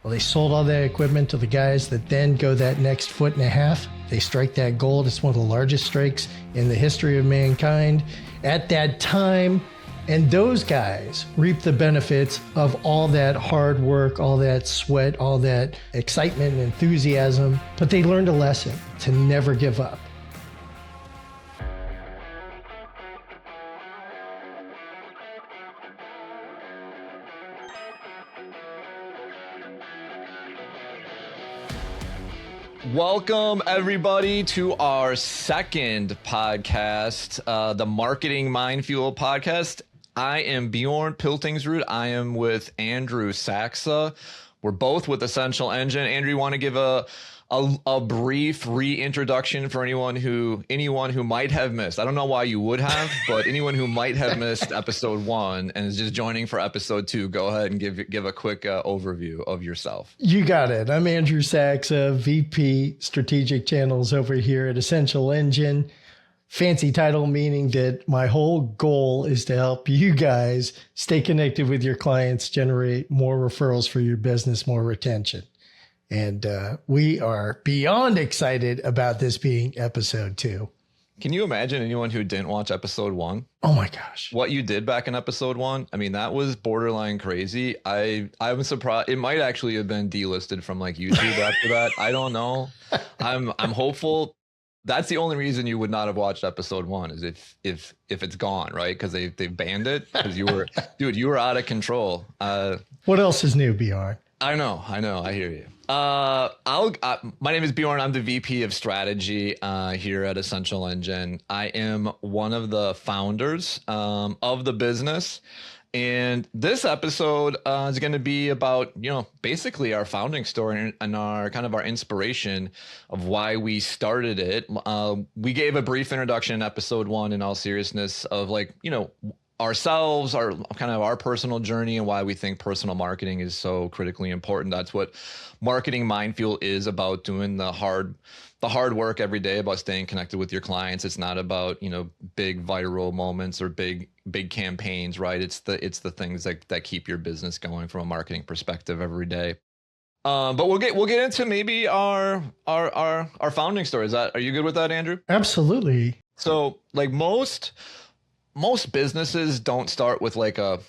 Well, they sold all that equipment to the guys that then go that next 1.5 feet. They strike that gold. It's one of the largest strikes in the history of mankind at that time. And those guys reap the benefits of all that hard work, all that sweat, all that excitement and enthusiasm. But they learned a lesson to never give up. Welcome, everybody, to our second podcast, the Marketing Mind Fuel podcast. I am Bjorn Piltingsrud. I am with Andrew Saksa. We're both with Essential Engine. Andrew, you want to give a brief reintroduction for anyone who might have missed? I don't know why you would have, but anyone who might have missed episode 1 and is just joining for episode 2, go ahead and give a quick overview of yourself. You got it. I'm Andrew Saksa, VP Strategic Channels over here at Essential Engine. Fancy title meaning that my whole goal is to help you guys stay connected with your clients, generate more referrals for your business, more retention. And we are beyond excited about this being episode 2. Can you imagine anyone who didn't watch episode 1? Oh my gosh. What you did back in episode 1? I mean, that was borderline crazy. I was surprised. It might actually have been delisted from like YouTube after that. I don't know. I'm hopeful. That's the only reason you would not have watched episode 1 is if it's gone, right? Because they banned it because you were out of control. What else is new, Bjorn? I know. I hear you. My name is Bjorn. I'm the VP of Strategy here at Essential Engine. I am one of the founders of the business. And this episode is going to be about, basically our founding story and our kind of our inspiration of why we started it. We gave a brief introduction in episode 1 in all seriousness of ourselves, our personal journey and why we think personal marketing is so critically important. That's what Marketing Mind Fuel is about, doing the hard work every day, about staying connected with your clients. It's not about, big viral moments or big campaigns, right? It's the things that keep your business going from a marketing perspective every day. But we'll get into maybe our founding story. Are you good with that, Andrew? Absolutely. So like most businesses don't start with like a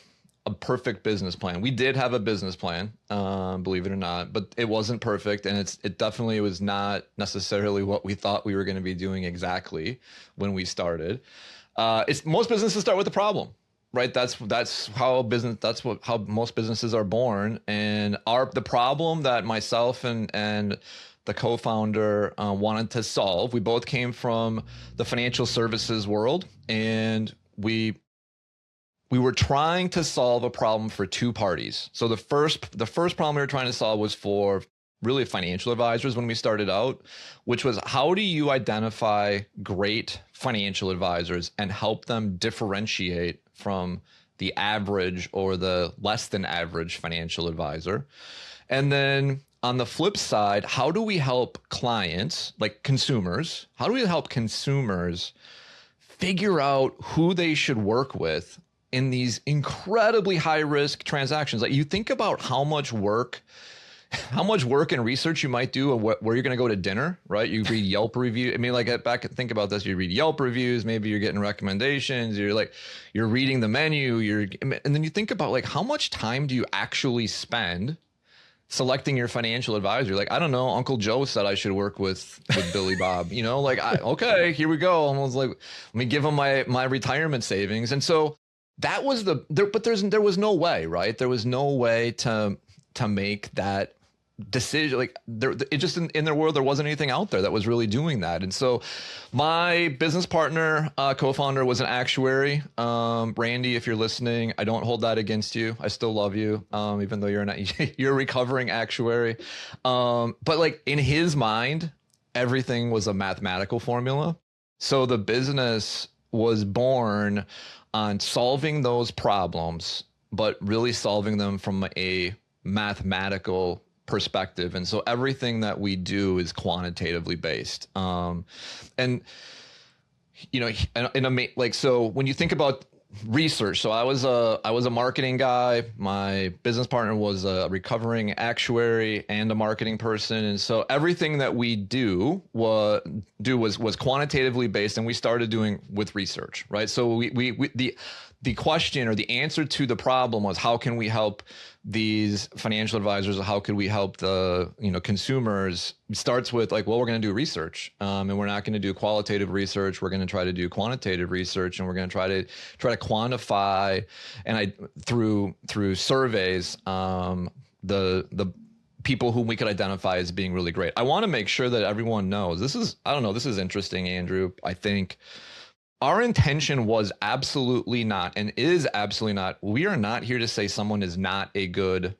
perfect business plan. We did have a business plan, believe it or not, but it wasn't perfect. And it definitely was not necessarily what we thought we were going to be doing exactly when we started. Most businesses start with a problem, right? That's how most businesses are born. And the problem that myself and the co-founder wanted to solve, we both came from the financial services world, and we were trying to solve a problem for two parties. So the first problem we were trying to solve was for really financial advisors when we started out, which was, how do you identify great financial advisors and help them differentiate from the average or the less than average financial advisor? And then on the flip side, how do we help clients, like consumers, figure out who they should work with in these incredibly high risk transactions? Like, you think about how much work and research you might do of where you're going to go to dinner, right? You read Yelp review. I mean, like, think about this. You read Yelp reviews, maybe you're getting recommendations. You're reading the menu. And then you think about like, how much time do you actually spend selecting your financial advisor? Like, I don't know, Uncle Joe said I should work with Billy Bob, okay, here we go. Almost like, let me give him my retirement savings. And so that was but there was no way, right? There was no way to make that decision. Like, it just in their world, there wasn't anything out there that was really doing that. And so my business partner, co-founder, was an actuary. Randy, if you're listening, I don't hold that against you. I still love you, even though you're a recovering actuary. But like, in his mind, everything was a mathematical formula. So the business was born on solving those problems, but really solving them from a mathematical perspective. And so everything that we do is quantitatively based. So when you think about research. So I was a marketing guy. My business partner was a recovering actuary and a marketing person, and so everything that we was quantitatively based, and we started doing with research, right? So the question or the answer to the problem was, how can we help these financial advisors? How could we help the consumers? It starts with like, well, we're going to do research, and we're not going to do qualitative research. We're going to try to do quantitative research, and we're going to try to quantify, and through surveys, the people whom we could identify as being really great. I want to make sure that everyone knows this is interesting, Andrew. I think our intention was absolutely not, and is absolutely not. We are not here to say someone is not a good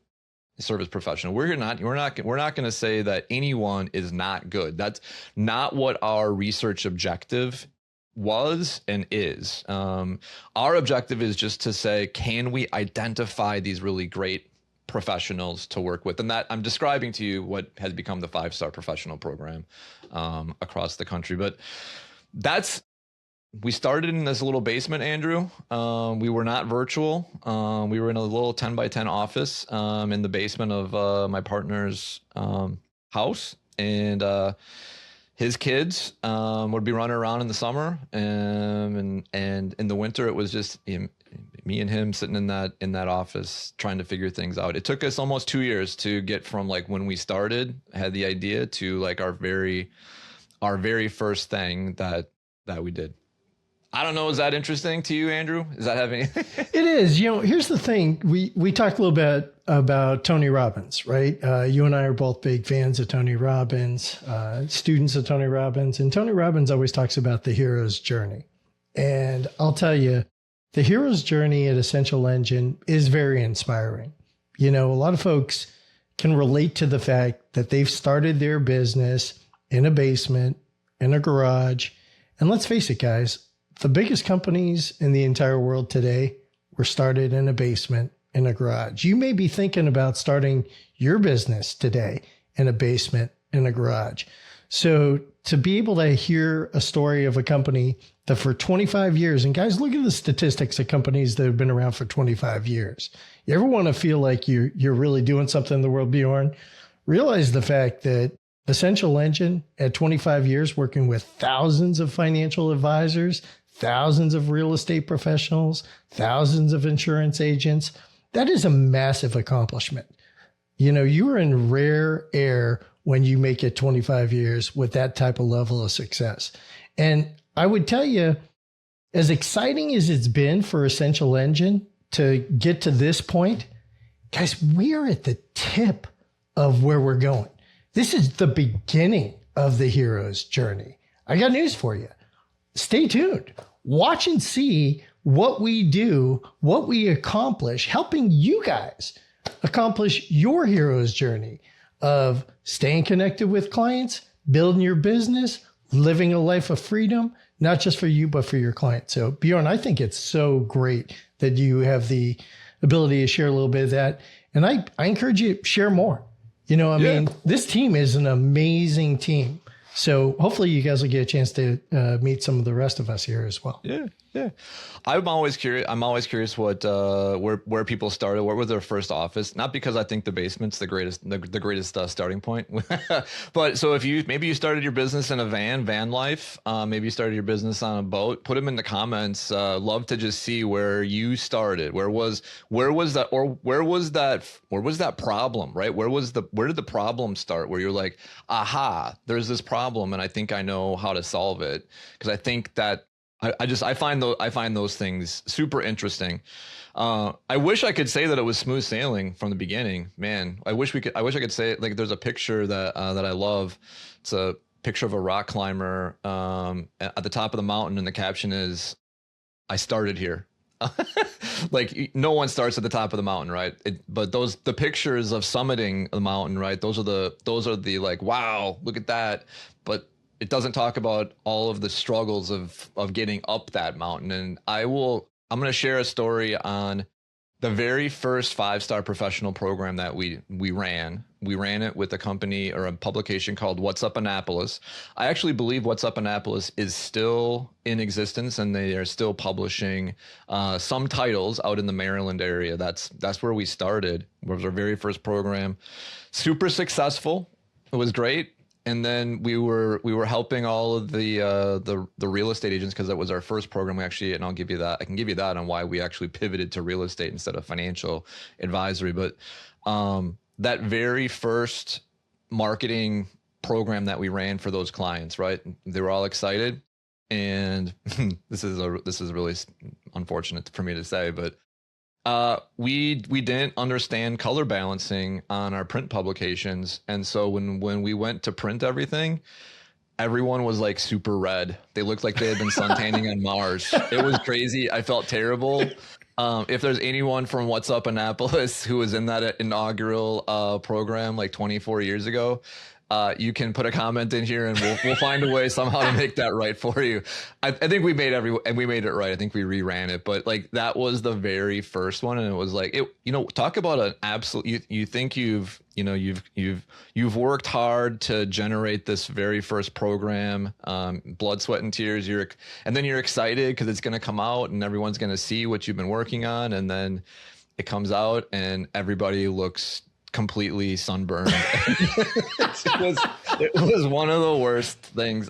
service professional. We're not going to say that anyone is not good. That's not what our research objective was and is. Our objective is just to say, can we identify these really great professionals to work with? And that I'm describing to you what has become the 5-star professional program across the country. But we started in this little basement, Andrew. We were not virtual. We were in a little 10 by 10 office in the basement of my partner's house. And his kids would be running around in the summer. And in the winter, it was just me and him sitting in that office trying to figure things out. It took us almost 2 years to get from like when we started, had the idea, to like our very first thing that we did. I don't know. Is that interesting to you, Andrew? Is that having? It is. Here's the thing. We talked a little bit about Tony Robbins, right? You and I are both big fans of Tony Robbins, students of Tony Robbins. And Tony Robbins always talks about the hero's journey. And I'll tell you, the hero's journey at Essential Engine is very inspiring. A lot of folks can relate to the fact that they've started their business in a basement, in a garage. And let's face it, guys, the biggest companies in the entire world today were started in a basement, in a garage. You may be thinking about starting your business today in a basement, in a garage. So to be able to hear a story of a company that for 25 years, and guys, look at the statistics of companies that have been around for 25 years. You ever want to feel like you're really doing something in the world, Bjorn? Realize the fact that Essential Engine at 25 years working with thousands of financial advisors, thousands of real estate professionals, thousands of insurance agents. That is a massive accomplishment. You are in rare air when you make it 25 years with that type of level of success. And I would tell you, as exciting as it's been for Essential Engine to get to this point, guys, we are at the tip of where we're going. This is the beginning of the hero's journey. I got news for you. Stay tuned. Watch and see what we do, what we accomplish, helping you guys accomplish your hero's journey of staying connected with clients, building your business, living a life of freedom, not just for you, but for your clients. So Bjorn, I think it's so great that you have the ability to share a little bit of that. And I encourage you to share more. mean, this team is an amazing team. So hopefully you guys will get a chance to meet some of the rest of us here as well. Yeah. I'm always curious what where people started. What was their first office? Not because I think the basement's the greatest starting point, but so if maybe you started your business in a van life, maybe you started your business on a boat. Put them in the comments. Love to just see where you started. Where was that problem? Right? Where did the problem start? Where you're like, aha, there's this problem, and I think I know how to solve it. Because I think that. I find those things super interesting. I wish I could say that it was smooth sailing from the beginning. Man, I wish I could say, like, there's a picture that I love. It's a picture of a rock climber at the top of the mountain, and the caption is, "I started here." Like, no one starts at the top of the mountain, right? But the pictures of summiting the mountain, right? Those are the like, wow, look at that. But it doesn't talk about all of the struggles of getting up that mountain. And I'm going to share a story on The very first 5-star professional program that we ran it with a company or a publication called What's Up Annapolis. I actually believe What's Up Annapolis is still in existence, and they are still publishing some titles out in the Maryland area. That's where we started. It was our very first program. Super successful. It was great. And then we were helping all of the real estate agents, because that was our first program. We actually, and I can give you that on why we actually pivoted to real estate instead of financial advisory. But that very first marketing program that we ran for those clients, right? They were all excited, and this is really unfortunate for me to say, but we didn't understand color balancing on our print publications. And so when we went to print everything, everyone was like super red. They looked like they had been suntanning on Mars. It was crazy. I felt terrible. If there's anyone from What's Up Annapolis who was in that inaugural program like 24 years ago, you can put a comment in here, and we'll find a way somehow to make that right for you. I think we made it right. I think we reran it, but like that was the very first one, and it was like talk about an absolute. You think you've worked hard to generate this very first program, blood, sweat, and tears. And then you're excited because it's going to come out, and everyone's going to see what you've been working on, and then it comes out, and everybody looks completely sunburned. it was one of the worst things,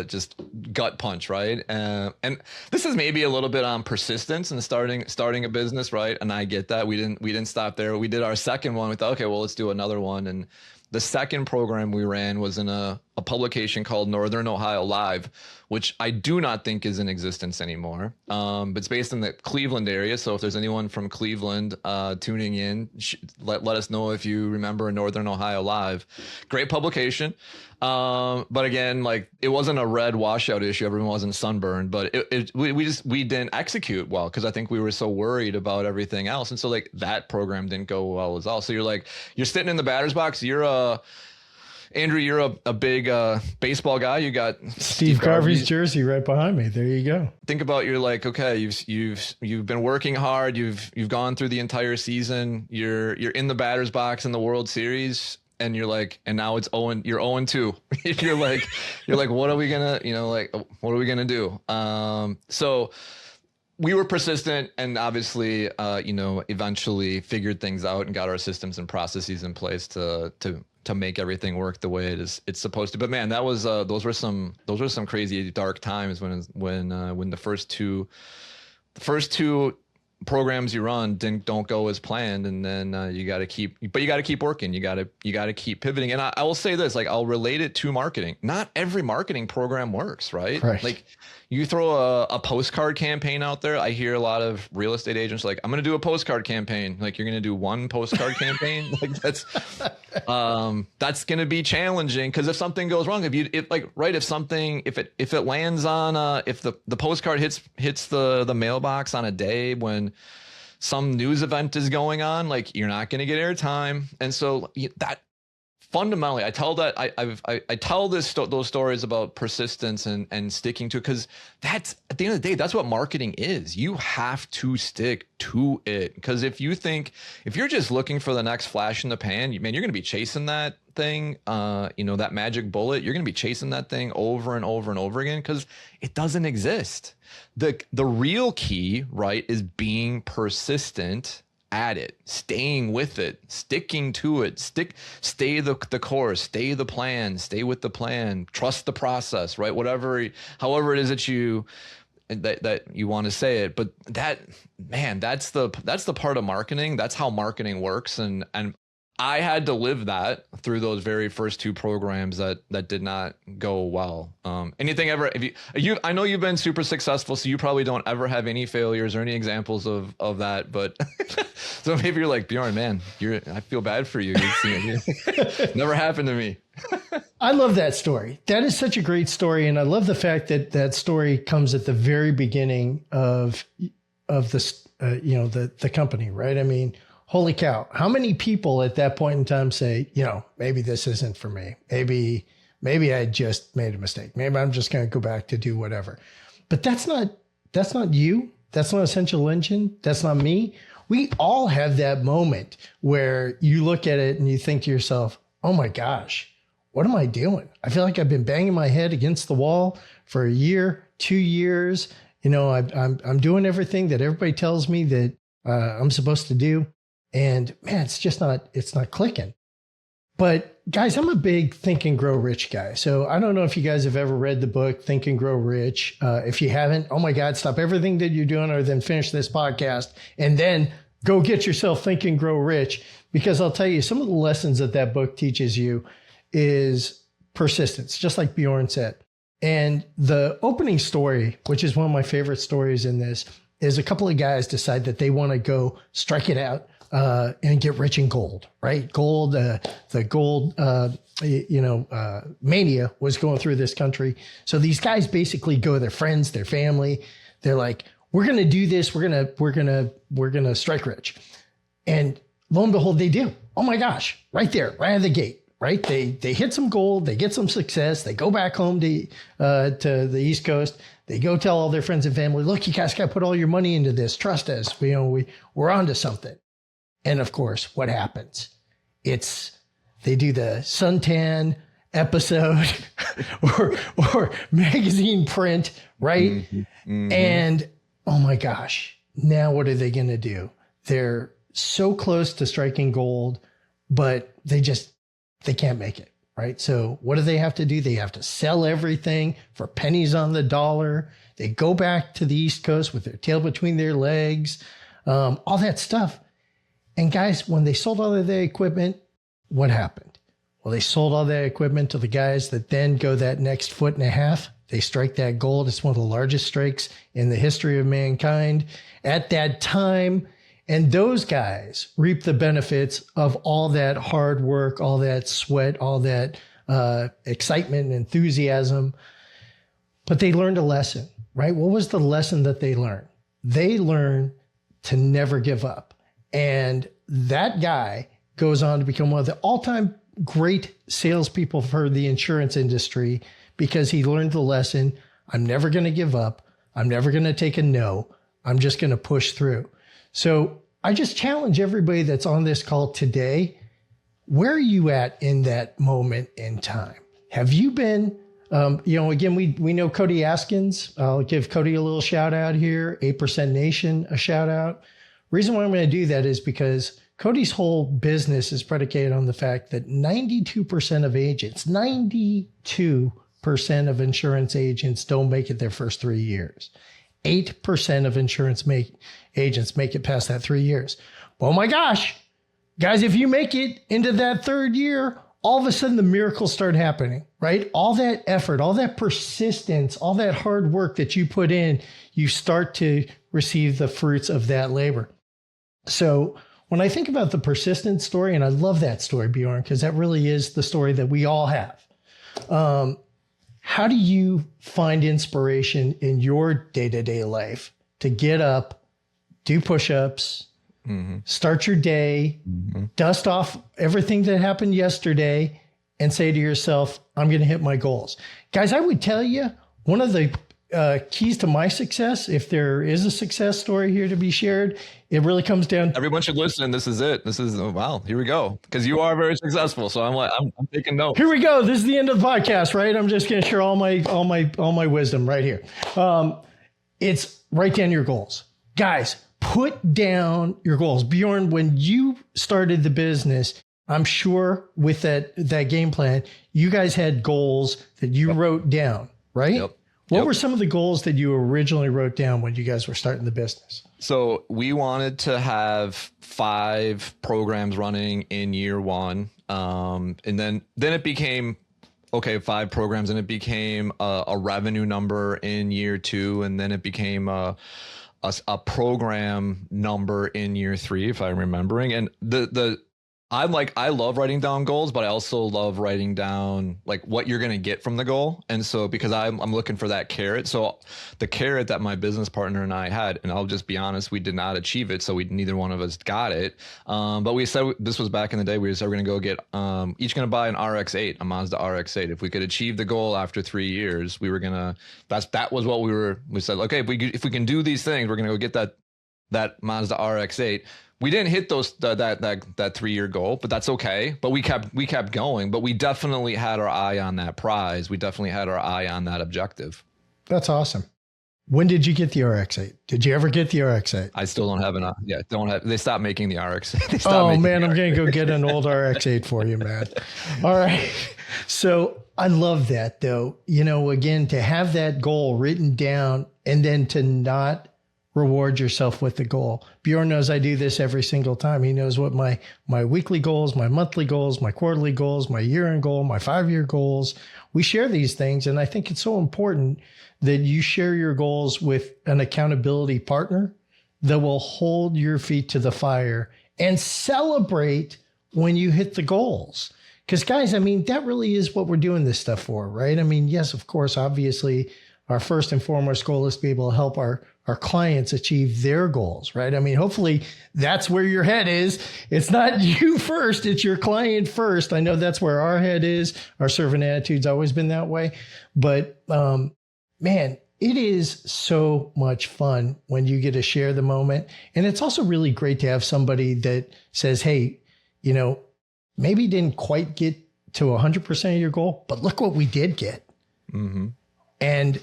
just gut punch, right? And this is maybe a little bit on persistence and starting a business, right? And I get that. We didn't stop there. We did our second one. We thought, okay, well, let's do another one. And the second program we ran was in a publication called Northern Ohio Live, which I do not think is in existence anymore. But it's based in the Cleveland area. So if there's anyone from Cleveland tuning in, let us know if you remember Northern Ohio Live. Great publication. But again, like it wasn't a red washout issue. Everyone wasn't sunburned, but we didn't execute well because I think we were so worried about everything else. And so like that program didn't go well as well. So you're sitting in the batter's box. Andrew, you're a big baseball guy. You got Steve Garvey's jersey right behind me. There you go. Think about, you're like, okay, you've been working hard. You've gone through the entire season. You're in the batter's box in the World Series, and you're like, and now it's you're 0-2. you're like, what are we gonna do? So we were persistent, and obviously, eventually figured things out and got our systems and processes in place to make everything work the way it's supposed to. But man, that was those were some crazy dark times when the first two programs you run don't go as planned, and then you got to keep working. You got to keep pivoting. And I will say this, like, I'll relate it to marketing. Not every marketing program works, right? Like you throw a postcard campaign out there. I hear a lot of real estate agents like, I'm going to do a postcard campaign. Like, you're going to do one postcard campaign. Like that's going to be challenging, because if something goes wrong, if it lands on, if the postcard hits the mailbox on a day when some news event is going on, like, you're not going to get airtime. And so that fundamentally, I tell those stories about persistence and sticking to it, because that's, at the end of the day, that's what marketing is. You have to stick to it, because if you're just looking for the next flash in the pan, man, you're going to be chasing that thing, that magic bullet. You're going to be chasing that thing over and over and over again, because it doesn't exist. The real key, right, is being persistent at it, staying with it, sticking to it, stay the course, stay the plan, stay with the plan, trust the process, right? However it is that you want to say it. But that's the part of marketing. That's how marketing works. And I had to live that through those very first two programs that did not go well. Anything ever, I know you've been super successful, so you probably don't ever have any failures or any examples of that, but so maybe you're like, Bjorn, man, I feel bad for you. Never happened to me. I love that story. That is such a great story. And I love the fact that story comes at the very beginning of this, the company, right? I mean, holy cow. How many people at that point in time say, maybe this isn't for me. Maybe I just made a mistake. Maybe I'm just going to go back to do whatever. But that's not you. That's not Essential Engine. That's not me. we all have that moment where you look at it and you think to yourself, oh my gosh, what am I doing? I feel like I've been banging my head against the wall for a year, 2 years. I'm doing everything that everybody tells me that I'm supposed to do. And man, it's not clicking. But guys, I'm a big Think and Grow Rich guy. So I don't know if you guys have ever read the book, Think and Grow Rich. If you haven't, oh my God, stop everything that you're doing other than finish this podcast and then go get yourself Think and Grow Rich. Because I'll tell you, some of the lessons that book teaches you is persistence, just like Bjorn said. And the opening story, which is one of my favorite stories in this, is a couple of guys decide that they want to go strike it out and get rich in gold, right? Gold, the gold, mania was going through this country. So these guys basically go, their friends, their family, they're like, we're going to do this. We're going to strike rich. And lo and behold, they do. Oh my gosh, right there, right out of the gate. Right, they hit some gold, they get some success, they go back home to the East Coast, they go tell all their friends and family, look, you guys got to put all your money into this, trust us, we're onto something. And of course, what happens? They do the suntan episode or magazine print, right? Mm-hmm. Mm-hmm. And oh my gosh, now what are they going to do? They're so close to striking gold, but they can't make it, right? So what do they have to do? They have to sell everything for pennies on the dollar. They go back to the East Coast with their tail between their legs, all that stuff. And guys, when they sold all of their equipment, what happened? Well, they sold all that equipment to the guys that then go that next foot and a half. They strike that gold. It's one of the largest strikes in the history of mankind at that time. And those guys reap the benefits of all that hard work, all that sweat, all that excitement and enthusiasm. But they learned a lesson, right? What was the lesson that they learned? They learned to never give up. And that guy goes on to become one of the all-time great salespeople for the insurance industry because he learned the lesson, I'm never going to give up. I'm never going to take a no. I'm just going to push through. So I just challenge everybody that's on this call today, where are you at in that moment in time? Have you been, again, we know Cody Askins. I'll give Cody a little shout out here, 8% Nation, a shout out. Reason why I'm going to do that is because Cody's whole business is predicated on the fact that 92% of agents, 92% of insurance agents don't make it their first 3 years. 8% of insurance agents make it past that 3 years. Oh my gosh, guys, if you make it into that third year, all of a sudden the miracles start happening, right? All that effort, all that persistence, all that hard work that you put in, you start to receive the fruits of that labor. So when I think about the persistence story, and I love that story, Bjorn, because that really is the story that we all have. How do you find inspiration in your day-to-day life to get up, do push-ups, start your day, dust off everything that happened yesterday, and say to yourself, I'm going to hit my goals? Guys, I would tell you, one of the keys to my success, if there is a success story here to be shared, it really comes down. Everyone should listen. This is it. This is, wow, here we go. Because you are very successful. So I'm taking notes. Here we go. This is the end of the podcast, right? I'm just going to share all my wisdom right here. It's write down your goals. Guys, put down your goals. Bjorn, when you started the business, I'm sure with that game plan, you guys had goals that you wrote down, right? Yep. What were some of the goals that you originally wrote down when you guys were starting the business? So we wanted to have 5 programs running in year 1. And then it became, 5 programs, and it became a revenue number in year 2. And then it became a program number in year 3, if I'm remembering. And I love writing down goals, but I also love writing down like what you're going to get from the goal. And so because I'm looking for that carrot. So the carrot that my business partner and I had, and I'll just be honest, we did not achieve it. So neither one of us got it. But we said, this was back in the day, we said we're going to go get each going to buy an RX-8, a Mazda RX-8. If we could achieve the goal after 3 years, we were going to, that was what we said, okay, if we can do these things, we're going to go get that Mazda RX-8. We didn't hit that 3-year goal, but that's okay. But we kept going. But we definitely had our eye on that prize. We definitely had our eye on that objective. That's awesome. When did you get the RX-8? Did you ever get the RX-8? I still don't have enough. Yeah, don't have. They stopped making the RX. Oh man, I'm gonna go get an old RX-8 for you, man. All right. So I love that though. You know, again, to have that goal written down and then to not reward yourself with the goal. Bjorn knows I do this every single time. He knows what my weekly goals, my monthly goals, my quarterly goals, my year-end goal, my 5-year goals. We share these things. And I think it's so important that you share your goals with an accountability partner that will hold your feet to the fire and celebrate when you hit the goals. Because guys, I mean, that really is what we're doing this stuff for, right? I mean, yes, of course, obviously, our first and foremost goal is to be able to help our clients achieve their goals, right? I mean, hopefully that's where your head is. It's not you first, it's your client first. I know that's where our head is. Our servant attitude's always been that way. But man, it is so much fun when you get to share the moment. And it's also really great to have somebody that says, hey, you know, maybe didn't quite get to 100% of your goal, but look what we did get. Mm-hmm. And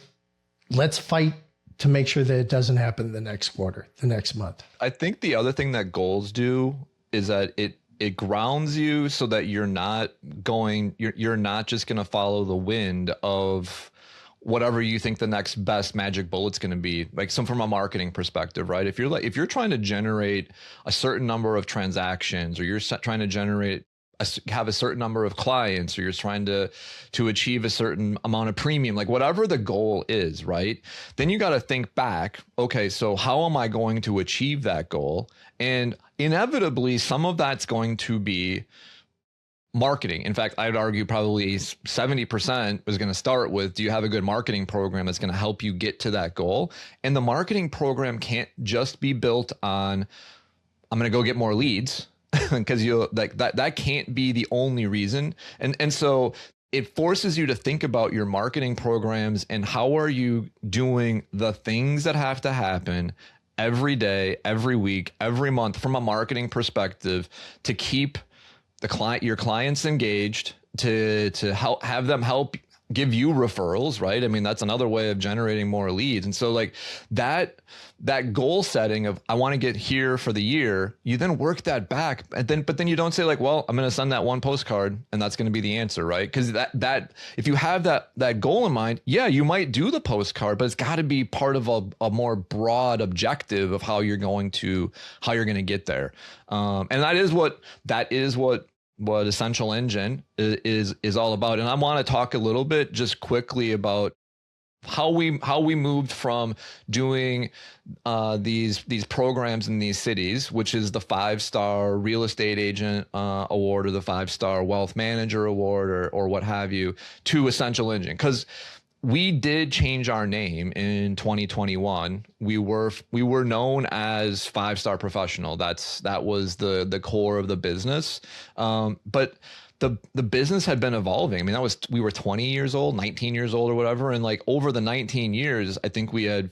let's fight to make sure that it doesn't happen the next quarter, the next month. I think the other thing that goals do is that it grounds you so that you're not just going to follow the wind of whatever you think the next best magic bullet's going to be, like from a marketing perspective, right? If you're trying to generate a certain number of transactions, or you're trying to have a certain number of clients, or you're trying to achieve a certain amount of premium, like whatever the goal is, right? Then you got to think back, okay, so how am I going to achieve that goal? And inevitably, some of that's going to be marketing. In fact, I'd argue probably 70% was going to start with, do you have a good marketing program that's going to help you get to that goal? And the marketing program can't just be built on, I'm going to go get more leads, because you like that can't be the only reason. And so it forces you to think about your marketing programs and how are you doing the things that have to happen every day, every week, every month from a marketing perspective to keep your clients engaged, to have them help give you referrals, right? I mean, that's another way of generating more leads. And so like that goal setting of, I want to get here for the year, you then work that back. But then you don't say like, well, I'm going to send that one postcard and that's going to be the answer, right? Because that if you have that goal in mind, yeah, you might do the postcard, but it's got to be part of a more broad objective of how you're going to get there. And that is what Essential Engine is all about. And I want to talk a little bit just quickly about how we moved from doing these programs in these cities, which is the 5-star real estate agent award or the 5-star wealth manager award or what have you, to Essential Engine. Because we did change our name in 2021. We were known as 5-star professional. That was the core of the business. But the business had been evolving. I mean, we were 20 years old, 19 years old or whatever. And like over the 19 years, I think we had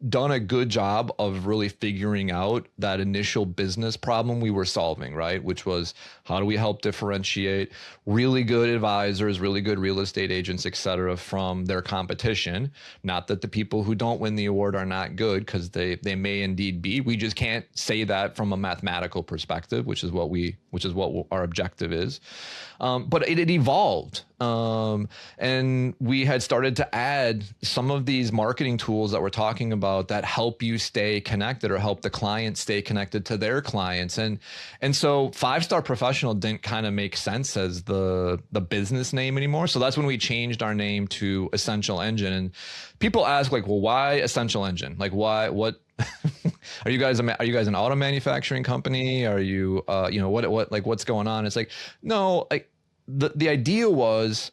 done a good job of really figuring out that initial business problem we were solving, right? Which was, how do we help differentiate really good advisors, really good real estate agents, et cetera, from their competition? Not that the people who don't win the award are not good, because they may indeed be. We just can't say that from a mathematical perspective, which is what our objective is. But it evolved. And we had started to add some of these marketing tools that we're talking about that help you stay connected or help the client stay connected to their clients. And so 5-star professional didn't kind of make sense as the business name anymore. So that's when we changed our name to Essential Engine. And people ask like, well, why Essential Engine? Like, why, what, are you guys an auto manufacturing company? Are you, what, like what's going on? It's like, no, like the idea was,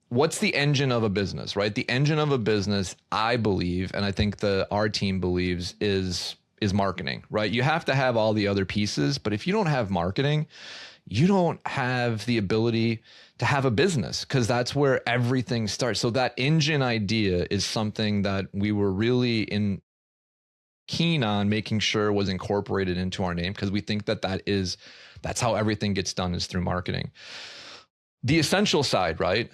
what's the engine of a business, right? The engine of a business, I believe, and I think our team believes, is marketing, right? You have to have all the other pieces, but if you don't have marketing, you don't have the ability to have a business, because that's where everything starts. So that engine idea is something that we were really keen on making sure was incorporated into our name, because we think that that's how everything gets done, is through marketing. The essential side, right?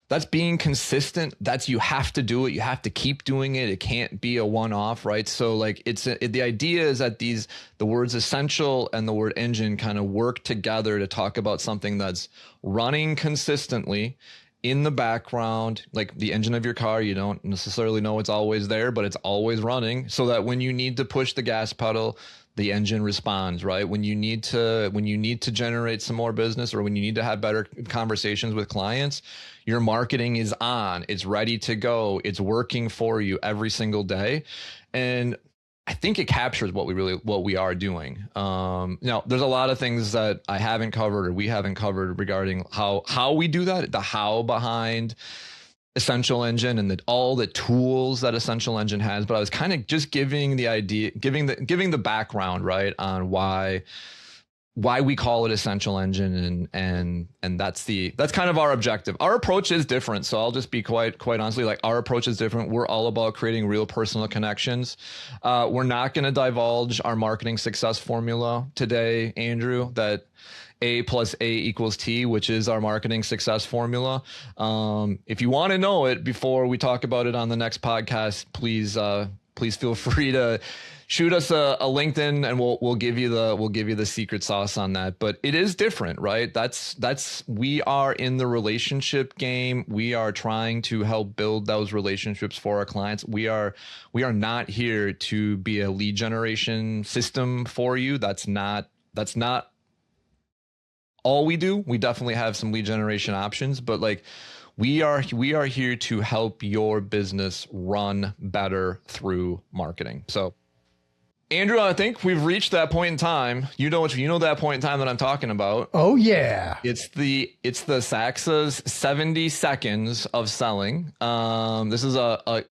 That's being consistent. That's, you have to do it. You have to keep doing it. It can't be a one-off, right? So like the idea is that the words essential and the word engine kind of work together to talk about something that's running consistently in the background, like the engine of your car. You don't necessarily know it's always there, but it's always running, so that when you need to push the gas pedal, the engine responds, right? When you need to generate some more business, or when you need to have better conversations with clients, your marketing is on, it's ready to go, it's working for you every single day. And I think it captures what we are doing. Now, there's a lot of things that I haven't covered, or we haven't covered, regarding how we do that, the how behind Essential Engine, and all the tools that Essential Engine has. But I was kind of just giving the idea, giving the background, right, on why we call it Essential Engine, and that's kind of our objective. Our approach is different, so I'll just be quite honestly, like, our approach is different. We're all about creating real personal connections. We're not going to divulge our marketing success formula today, Andrew, that A plus A equals T, which is our marketing success formula. If you want to know it before we talk about it on the next podcast, please feel free to shoot us a LinkedIn, and we'll give you the secret sauce on that. But it is different, right? We are in the relationship game. We are trying to help build those relationships for our clients. We are not here to be a lead generation system for you. That's not all we do. We definitely have some lead generation options, but like, we are here to help your business run better through marketing. So, Andrew, I think we've reached that point in time. You know that point in time that I'm talking about. Oh yeah. It's the Saksa's 70 seconds of selling. This is a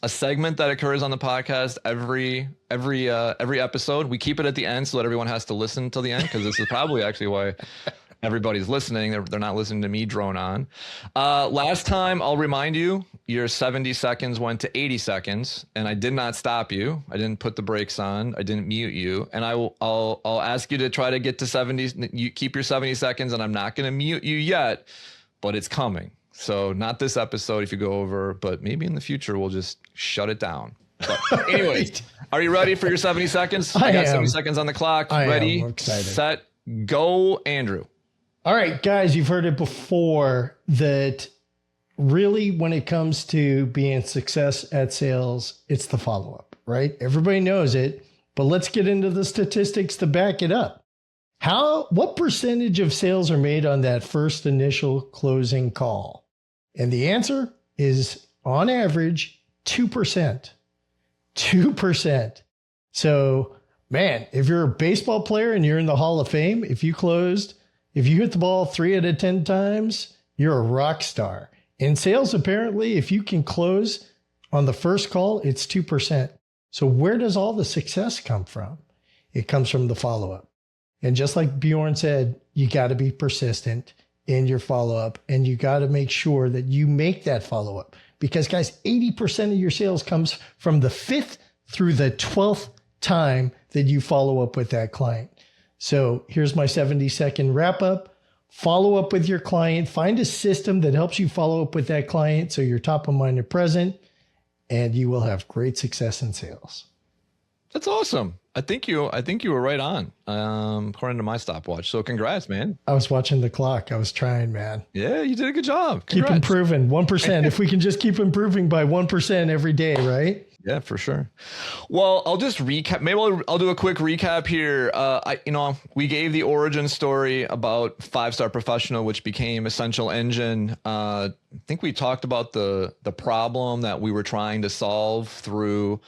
segment that occurs on the podcast every episode. We keep it at the end so that everyone has to listen till the end, because this is probably actually why everybody's listening. They're not listening to me drone on. Last time, I'll remind you, your 70 seconds went to 80 seconds, and I did not stop you. I didn't put the brakes on. I didn't mute you. And I'll ask you to try to get to 70. You keep your 70 seconds, and I'm not going to mute you yet, but it's coming. So not this episode if you go over, but maybe in the future we'll just shut it down. But anyways, Are you ready for your 70 seconds? I got 70 seconds on the clock. Ready, set, go, Andrew. All right, guys, you've heard it before that really when it comes to being success at sales, it's the follow-up, right? Everybody knows it, but let's get into the statistics to back it up. What percentage of sales are made on that first initial closing call? And the answer is on average 2%. 2%. So, man, if you're a baseball player and you're in the Hall of Fame, if you hit the ball 3 out of 10 times, you're a rock star. In sales, apparently, if you can close on the first call, it's 2%. So where does all the success come from? It comes from the follow-up. And just like Bjorn said, you got to be persistent in your follow-up, and you got to make sure that you make that follow-up. Because guys, 80% of your sales comes from the 5th through the 12th time that you follow up with that client. So here's my 70-second wrap up. Follow up with your client. Find a system that helps you follow up with that client so you're top of mind and present, and you will have great success in sales. That's awesome. I think you were right on, according to my stopwatch. So congrats, man. I was watching the clock. I was trying, man. Yeah, you did a good job. Congrats. Keep improving 1%. If we can just keep improving by 1% every day, right? Yeah, for sure. Well, I'll just recap. Maybe I'll do a quick recap here. We gave the origin story about 5-Star Professional, which became Essential Engine. I think we talked about the problem that we were trying to solve through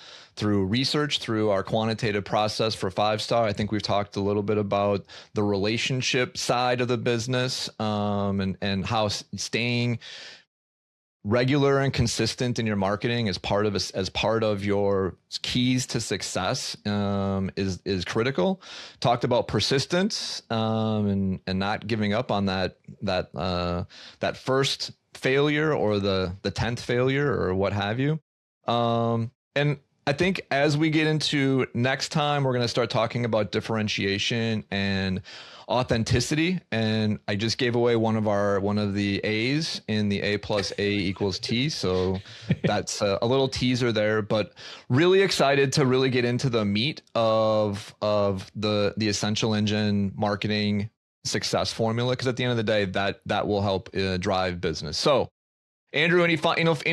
research, through our quantitative process for 5-Star. I think we've talked a little bit about the relationship side of the business, and how staying regular and consistent in your marketing as part of your keys to success is critical. Talked about persistence, and not giving up on that first failure or the 10th failure or what have you. And I think as we get into next time, we're going to start talking about differentiation and authenticity. And I just gave away one of the A's in the A plus A equals T. So that's a little teaser there, but really excited to really get into the meat of the Essential Engine marketing success formula. Cause at the end of the day, that will help drive business. So Andrew, any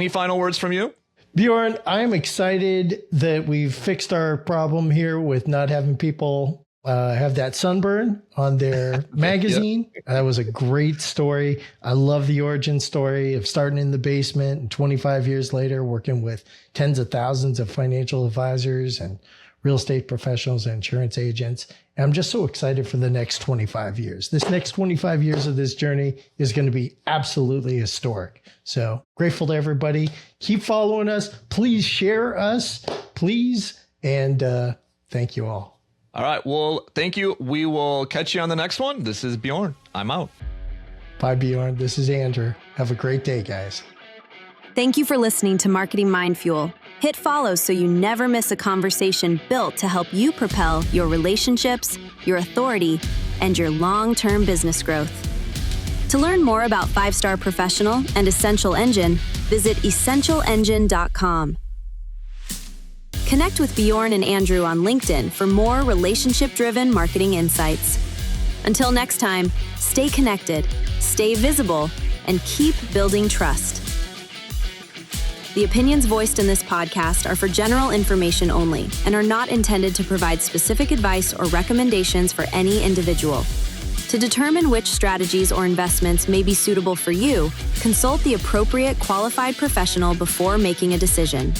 final words from you? Bjorn, I'm excited that we've fixed our problem here with not having people have that sunburn on their magazine. Yep. That was a great story. I love the origin story of starting in the basement and 25 years later working with tens of thousands of financial advisors and real estate professionals and insurance agents. And I'm just so excited for the next 25 years. This next 25 years of this journey is going to be absolutely historic. So grateful to everybody. Keep following us. Please share us, please. And thank you all. All right. Well, thank you. We will catch you on the next one. This is Bjorn. I'm out. Bye, Bjorn. This is Andrew. Have a great day, guys. Thank you for listening to Marketing Mind Fuel. Hit follow so you never miss a conversation built to help you propel your relationships, your authority, and your long-term business growth. To learn more about 5-Star Professional and Essential Engine, visit essentialengine.com. Connect with Bjorn and Andrew on LinkedIn for more relationship-driven marketing insights. Until next time, stay connected, stay visible, and keep building trust. The opinions voiced in this podcast are for general information only and are not intended to provide specific advice or recommendations for any individual. To determine which strategies or investments may be suitable for you, consult the appropriate qualified professional before making a decision.